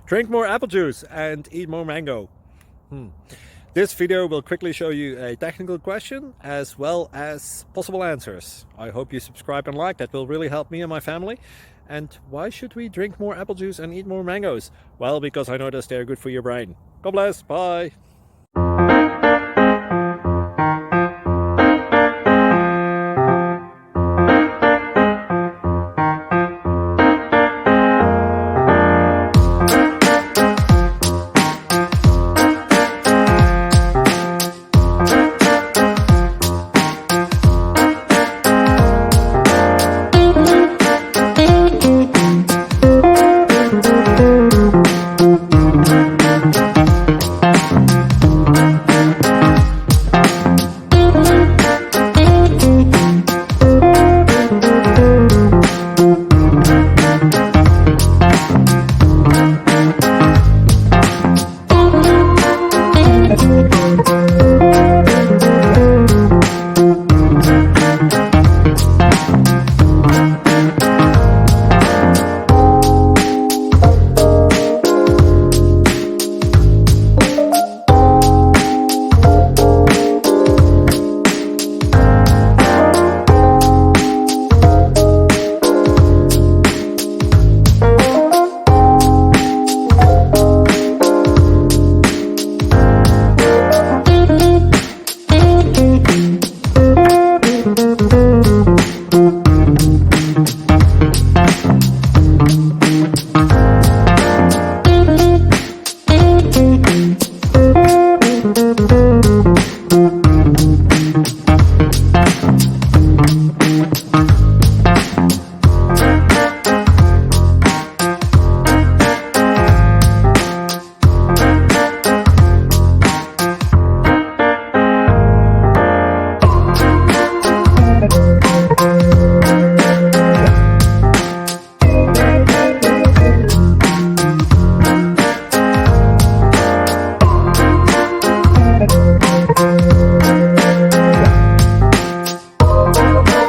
Drink more apple juice and eat more mango. This video will quickly show you a technical question as well as possible answers. I hope you subscribe and like, that will really help me and my family. And why should we drink more apple juice and eat more mangoes? Well, because I noticed they're good for your brain. God bless, bye!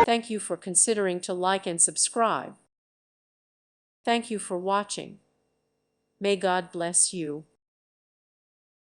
Thank you for considering to like and subscribe. Thank you for watching. May God bless you.